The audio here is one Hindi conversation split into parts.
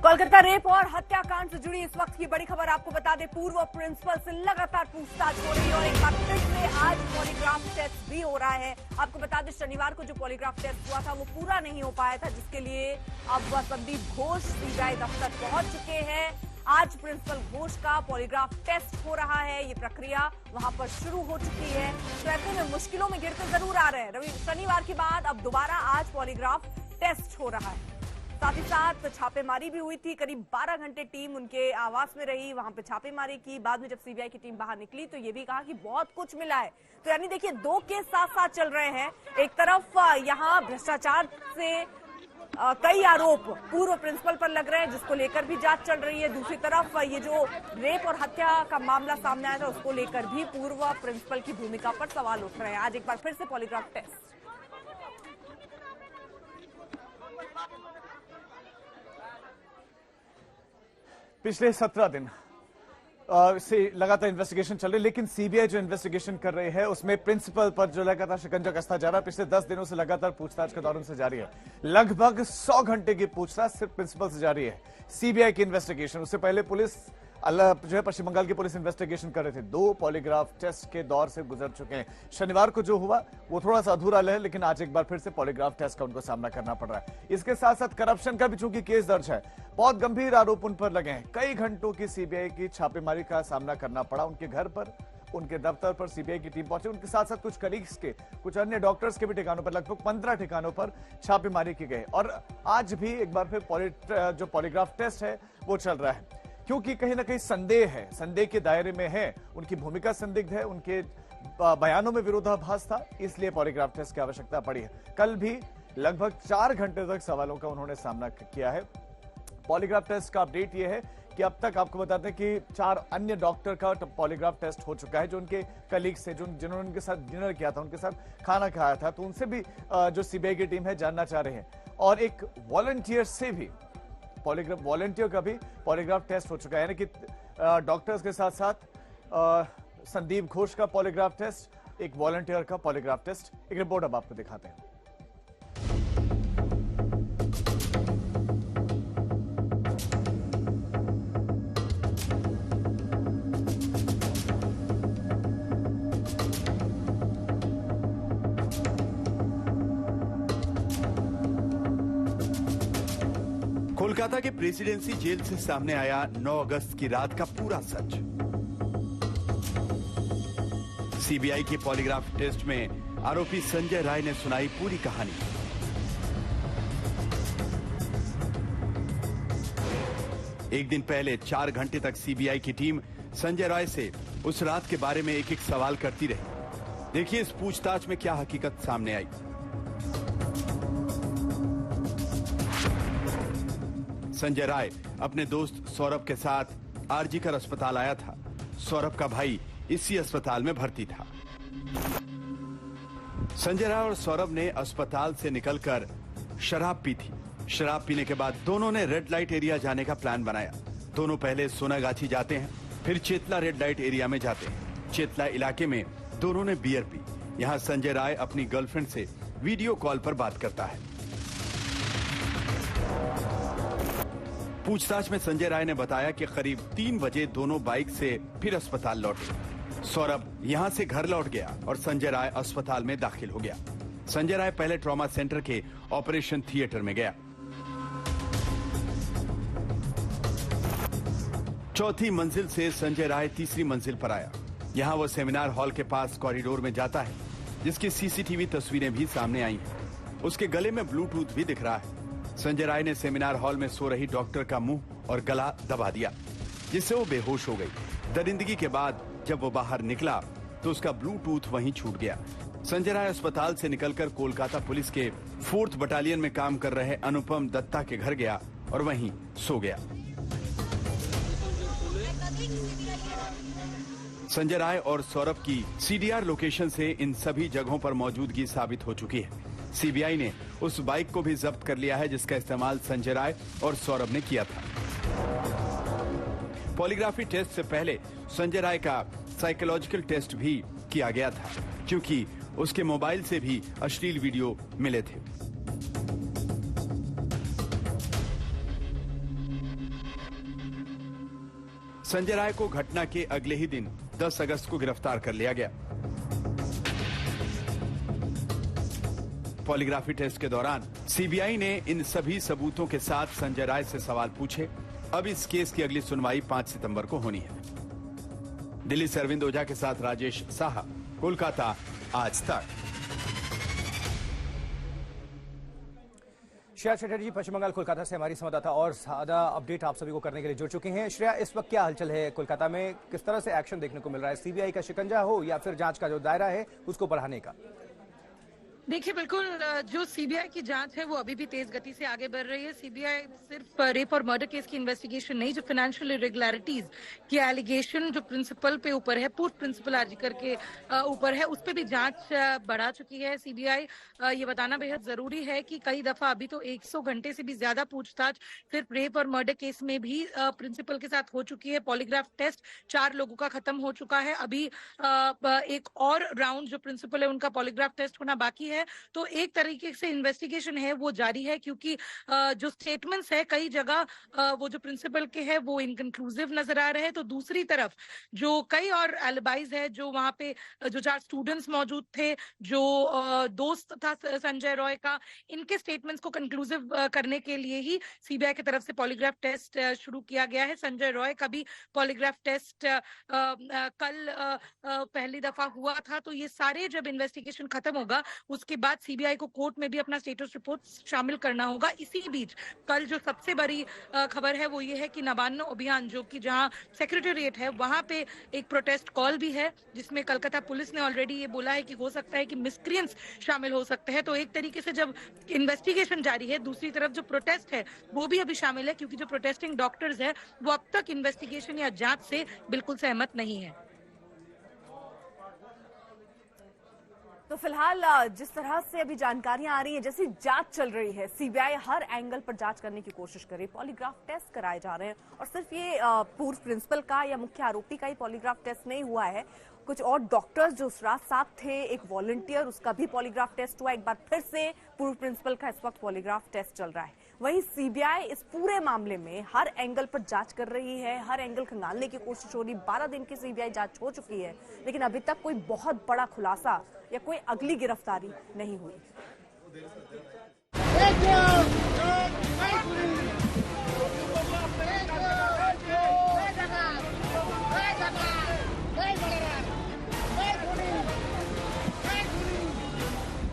कोलकाता रेप और हत्याकांड से जुड़ी इस वक्त की बड़ी खबर आपको बता दें। पूर्व प्रिंसिपल से लगातार पूछताछ हो रही है और एक बार फिर से आज पॉलीग्राफ टेस्ट भी हो रहा है। आपको बता दें शनिवार को जो पॉलीग्राफ टेस्ट हुआ था वो पूरा नहीं हो पाया था, जिसके लिए अब संदीप घोष सीबीआई दफ्तर पहुंच चुके हैं। आज प्रिंसिपल घोष का पॉलीग्राफ टेस्ट हो रहा है, ये प्रक्रिया वहां पर शुरू हो चुकी है। तो ऐसे में मुश्किलों में गिरते जरूर आ रहे हैं। शनिवार के बाद अब दोबारा आज पॉलीग्राफ टेस्ट हो रहा है। साथ ही साथ छापेमारी भी हुई थी। करीब 12 घंटे टीम उनके आवास में रही, वहां पे छापेमारी की। बाद में जब सीबीआई की टीम बाहर निकली तो ये भी कहा कि बहुत कुछ मिला है। तो यानी देखिए, दो केस साथ साथ चल रहे हैं। एक तरफ यहाँ भ्रष्टाचार से कई आरोप पूर्व प्रिंसिपल पर लग रहे हैं, जिसको लेकर भी जांच चल रही है। दूसरी तरफ ये जो रेप और हत्या का मामला सामने आया था, उसको लेकर भी पूर्व प्रिंसिपल की भूमिका पर सवाल उठ रहे हैं। आज एक बार फिर से पॉलीग्राफ टेस्ट। पिछले 17 दिन से लगातार इन्वेस्टिगेशन चल रही है, लेकिन सीबीआई जो इन्वेस्टिगेशन कर रही है उसमें प्रिंसिपल पर जो लगातार शिकंजा कसता जा रहा है। पिछले 10 दिनों से लगातार पूछताछ के दौरान से जारी है। लगभग 100 घंटे की पूछताछ सिर्फ प्रिंसिपल से जारी है। सीबीआई की इन्वेस्टिगेशन, उससे पहले पुलिस जो है पश्चिम बंगाल की पुलिस इन्वेस्टिगेशन कर रहे थे। 2 पॉलीग्राफ टेस्ट के दौर से गुजर चुके हैं। शनिवार को जो हुआ वो थोड़ा सा अधूरा है, लेकिन आज एक बार फिर से पॉलीग्राफ टेस्ट का उनको सामना करना पड़ रहा है। इसके साथ साथ करप्शन का भी चूंकि केस दर्ज है, बहुत गंभीर आरोप उन पर लगे हैं। कई घंटों की सीबीआई की छापेमारी का सामना करना पड़ा। उनके घर पर, उनके दफ्तर पर सीबीआई की टीम पहुंची। उनके साथ साथ कुछ कलीग्स के, कुछ अन्य डॉक्टर्स के भी ठिकानों पर, लगभग 15 ठिकानों पर छापेमारी की गई। और आज भी एक बार फिर जो पॉलीग्राफ टेस्ट है वो चल रहा है, क्योंकि कहीं ना कहीं संदेह है, संदेह के दायरे में है। उनकी भूमिका संदिग्ध है, उनके बयानों में विरोधाभास था, इसलिए पॉलीग्राफ टेस्ट की आवश्यकता पड़ी है। कल भी लगभग 4 घंटे तक सवालों का उन्होंने सामना किया है। पॉलीग्राफ टेस्ट का अपडेट यह है कि अब तक आपको बता दें कि 4 अन्य डॉक्टर का पॉलीग्राफ टेस्ट हो चुका है, जो उनके कलीग्स थे, जिन्होंने उनके साथ डिनर किया था, उनके साथ खाना खाया था। तो उनसे भी जो सीबीआई की टीम है जानना चाह रहे हैं। और एक वॉलंटियर से भी वॉलंटियर का भी पॉलीग्राफ टेस्ट हो चुका है, यानी कि डॉक्टर्स के साथ साथ संदीप घोष का पॉलीग्राफ टेस्ट, एक वॉलंटियर का पॉलीग्राफ टेस्ट। एक रिपोर्ट अब आपको दिखाते हैं। कोलकाता के प्रेसिडेंसी जेल से सामने आया 9 अगस्त की रात का पूरा सच। सीबीआई के पॉलीग्राफ टेस्ट में आरोपी संजय राय ने सुनाई पूरी कहानी। एक दिन पहले 4 घंटे तक सीबीआई की टीम संजय राय से उस रात के बारे में एक एक सवाल करती रही। देखिए इस पूछताछ में क्या हकीकत सामने आई। संजय राय अपने दोस्त सौरभ के साथ आरजीकर अस्पताल आया था। सौरभ का भाई इसी अस्पताल में भर्ती था। संजय राय और सौरभ ने अस्पताल से निकलकर शराब पी थी। शराब पीने के बाद दोनों ने रेड लाइट एरिया जाने का प्लान बनाया। दोनों पहले सोनागाछी जाते हैं, फिर चेतला रेड लाइट एरिया में जाते हैं। चेतला इलाके में दोनों ने बियर पी। यहाँ संजय राय अपनी गर्लफ्रेंड से वीडियो कॉल पर बात करता है। पूछताछ में संजय राय ने बताया कि करीब 3 बजे दोनों बाइक से फिर अस्पताल लौटे। सौरभ यहां से घर लौट गया और संजय राय अस्पताल में दाखिल हो गया। संजय राय पहले ट्रॉमा सेंटर के ऑपरेशन थिएटर में गया। चौथी मंजिल से संजय राय तीसरी मंजिल पर आया। यहां वो सेमिनार हॉल के पास कॉरिडोर में जाता है, जिसकी सीसीटीवी तस्वीरें भी सामने आई हैं। उसके गले में ब्लूटूथ भी दिख रहा है। संजय राय ने सेमिनार हॉल में सो रही डॉक्टर का मुंह और गला दबा दिया, जिससे वो बेहोश हो गई। दरिंदगी के बाद जब वो बाहर निकला तो उसका ब्लूटूथ वहीं छूट गया। संजय राय अस्पताल से निकलकर कोलकाता पुलिस के 4th बटालियन में काम कर रहे अनुपम दत्ता के घर गया और वहीं सो गया। संजय राय और सौरभ की सीडीआर लोकेशन से इन सभी जगहों पर मौजूदगी साबित हो चुकी है। सीबीआई ने उस बाइक को भी जब्त कर लिया है, जिसका इस्तेमाल संजय राय और सौरभ ने किया था। पॉलीग्राफी टेस्ट से पहले संजय राय का साइकोलॉजिकल टेस्ट भी किया गया था, क्योंकि उसके मोबाइल से भी अश्लील वीडियो मिले थे। संजय राय को घटना के अगले ही दिन 10 अगस्त को गिरफ्तार कर लिया गया। पॉलीग्राफी टेस्ट के दौरान सीबीआई ने इन सभी सबूतों के साथ संजय राय से सवाल पूछे। अब इस केस की अगली सुनवाई 5 सितंबर को होनी है। दिल्ली से अरविंद ओझा के साथ राजेश साहा, कोलकाता, आज तक। श्रेया चटर्जी पश्चिम बंगाल कोलकाता से हमारी संवाददाता और ज्यादा अपडेट आप सभी को करने के लिए जुड़ चुके हैं। श्रेया, इस वक्त क्या हलचल है कोलकाता में, किस तरह से एक्शन देखने को मिल रहा है? सीबीआई का शिकंजा हो या फिर जांच का जो दायरा है उसको बढ़ाने का? देखिए, बिल्कुल जो सीबीआई की जांच है वो अभी भी तेज गति से आगे बढ़ रही है। सीबीआई सिर्फ रेप और मर्डर केस की इन्वेस्टिगेशन नहीं, जो फाइनेंशियल इरेगुलरिटीज की एलिगेशन जो प्रिंसिपल पे ऊपर है, पूर्व प्रिंसिपल आर्जिकर के ऊपर है, उस पे भी जांच बढ़ा चुकी है सीबीआई। ये बताना बेहद जरूरी है कि कई दफा अभी तो 100 घंटे से भी ज्यादा पूछताछ सिर्फ रेप और मर्डर केस में भी प्रिंसिपल के साथ हो चुकी है। पॉलीग्राफ टेस्ट 4 लोगों का खत्म हो चुका है। अभी एक और राउंड जो प्रिंसिपल है उनका पॉलीग्राफ टेस्ट होना बाकी है। तो एक तरीके से इन्वेस्टिगेशन है वो जारी है, क्योंकि जो स्टेटमेंट्स है कई जगह वो जो प्रिंसिपल के है वो इनकंक्लूसिव नजर आ रहे हैं। तो दूसरी तरफ जो कई और एलिबाइज है, जो वहां पे जो 4 स्टूडेंट्स मौजूद थे, जो दोस्त था संजय रॉय का, इनके स्टेटमेंट्स को कंक्लूसिव करने के लिए ही सीबीआई की तरफ से पॉलीग्राफ टेस्ट शुरू किया गया है। संजय रॉय का भी पॉलीग्राफ टेस्ट कल पहली दफा हुआ था। तो ये सारे जब इन्वेस्टिगेशन खत्म होगा उसके बाद सीबीआई को कोर्ट में भी अपना स्टेटस रिपोर्ट शामिल करना होगा। इसी बीच कल जो सबसे बड़ी खबर है वो ये है कि नबान्नो अभियान, जो कि जहां सेक्रेटेरिएट है वहां पे एक प्रोटेस्ट कॉल भी है, जिसमें कलकत्ता पुलिस ने ऑलरेडी ये बोला है कि हो सकता है कि मिसक्रिएंट्स शामिल हो सकते हैं। तो एक तरीके से जब इन्वेस्टिगेशन जारी है, दूसरी तरफ जो प्रोटेस्ट है वो भी अभी शामिल है, क्योंकि जो प्रोटेस्टिंग डॉक्टर्स है वो अब तक इन्वेस्टिगेशन या जांच से बिल्कुल सहमत नहीं है। तो फिलहाल जिस तरह से अभी जानकारियां आ रही हैं, जैसी जांच चल रही है, सीबीआई हर एंगल पर जांच करने की कोशिश कर रही है। पॉलीग्राफ टेस्ट कराए जा रहे हैं और सिर्फ ये पूर्व प्रिंसिपल का या मुख्य आरोपी का ही पॉलीग्राफ टेस्ट नहीं हुआ है, कुछ और डॉक्टर्स जो उस रात साथ थे, एक वॉलंटियर, उसका भी पॉलीग्राफ टेस्ट हुआ। एक बार फिर से पूर्व प्रिंसिपल का इस वक्त पॉलीग्राफ टेस्ट चल रहा है। वहीं सीबीआई इस पूरे मामले में हर एंगल पर जांच कर रही है, हर एंगल खंगालने की कोशिश हो रही। 12 दिन की सीबीआई जांच हो चुकी है, लेकिन अभी तक कोई बहुत बड़ा खुलासा या कोई अगली गिरफ्तारी नहीं हुई।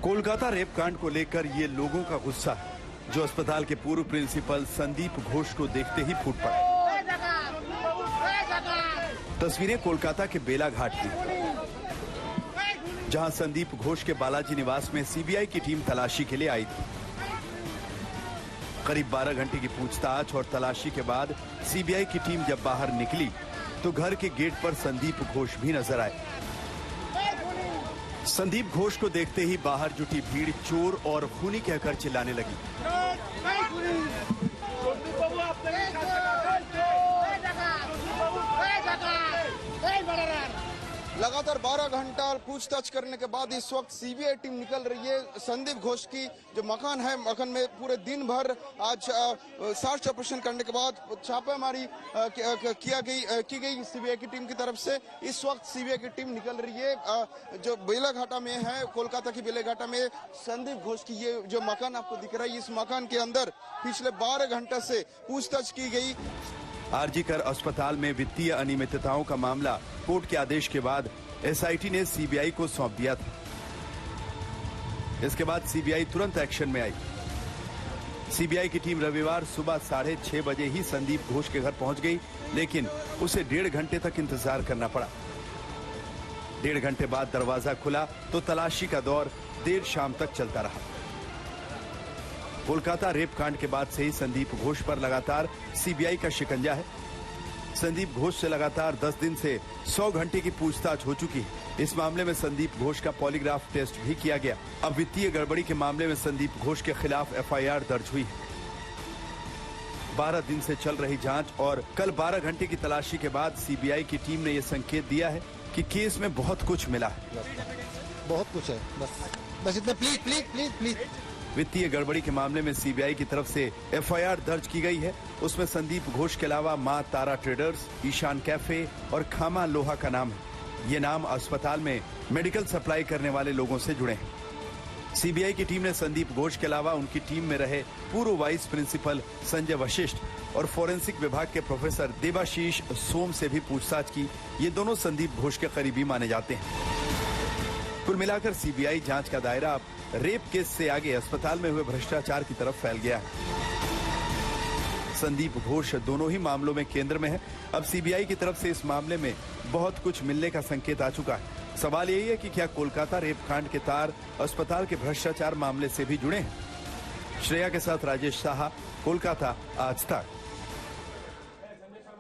कोलकाता रेप कांड को लेकर ये लोगों का गुस्सा है, जो अस्पताल के पूर्व प्रिंसिपल संदीप घोष को देखते ही फूट पड़े। तस्वीरें कोलकाता के बेला घाट की, जहां संदीप घोष के बालाजी निवास में सीबीआई की टीम तलाशी के लिए आई थी। करीब 12 घंटे की पूछताछ और तलाशी के बाद सीबीआई की टीम जब बाहर निकली तो घर के गेट पर संदीप घोष भी नजर आए। संदीप घोष को देखते ही बाहर जुटी भीड़ चोर और खूनी कहकर चिल्लाने लगी। लगातार 12 घंटा पूछताछ करने के बाद इस वक्त सीबीआई टीम निकल रही है। संदीप घोष की जो मकान है, मकान में पूरे दिन भर आज सर्च ऑपरेशन करने के बाद छापेमारी की गई सीबीआई की टीम की तरफ से। इस वक्त सीबीआई की टीम निकल रही है जो बेलाघाटा में है, कोलकाता की बेलाघाटा में संदीप घोष की ये जो मकान आपको दिख रहा है, इस मकान के अंदर पिछले 12 घंटे से पूछताछ की गई। आरजीकर अस्पताल में वित्तीय अनियमितताओं का मामला कोर्ट के आदेश के बाद एसआईटी ने सीबीआई को सौंप दिया था। इसके बाद सीबीआई तुरंत एक्शन में आई। सीबीआई की टीम रविवार सुबह 6:30 बजे ही संदीप घोष के घर पहुंच गई, लेकिन उसे 1.5 घंटे तक इंतजार करना पड़ा। 1.5 घंटे बाद दरवाजा खुला तो तलाशी का दौर देर शाम तक चलता रहा। कोलकाता रेप कांड के बाद से ही संदीप घोष पर लगातार सीबीआई का शिकंजा है। संदीप घोष से लगातार 10 दिन से 100 घंटे की पूछताछ हो चुकी है। इस मामले में संदीप घोष का पॉलीग्राफ टेस्ट भी किया गया। अब वित्तीय गड़बड़ी के मामले में संदीप घोष के खिलाफ एफआईआर दर्ज हुई है। 12 दिन से चल रही जांच और कल 12 घंटे की तलाशी के बाद सीबीआई की टीम ने यह संकेत दिया है कि केस में बहुत कुछ मिला है। बहुत कुछ है, बस इतना प्लीज प्लीज प्लीज प्लीज वित्तीय गड़बड़ी के मामले में सीबीआई की तरफ से एफआईआर दर्ज की गई है। उसमें संदीप घोष के अलावा मां तारा ट्रेडर्स, ईशान कैफे और खामा लोहा का नाम है। ये नाम अस्पताल में मेडिकल सप्लाई करने वाले लोगों से जुड़े हैं। सीबीआई की टीम ने संदीप घोष के अलावा उनकी टीम में रहे पूर्व वाइस प्रिंसिपल संजय वशिष्ठ और फोरेंसिक विभाग के प्रोफेसर देबाशीष सोम से भी पूछताछ की। ये दोनों संदीप घोष के करीबी माने जाते हैं। कुल मिलाकर सीबीआई जांच का दायरा अब रेप केस से आगे अस्पताल में हुए भ्रष्टाचार की तरफ फैल गया है। संदीप घोष दोनों ही मामलों में केंद्र में है। अब सीबीआई की तरफ से इस मामले में बहुत कुछ मिलने का संकेत आ चुका है। सवाल यही है कि क्या कोलकाता रेप कांड के तार अस्पताल के भ्रष्टाचार मामले से भी जुड़े हैं? श्रेया के साथ राजेश साहा, कोलकाता, आज तक।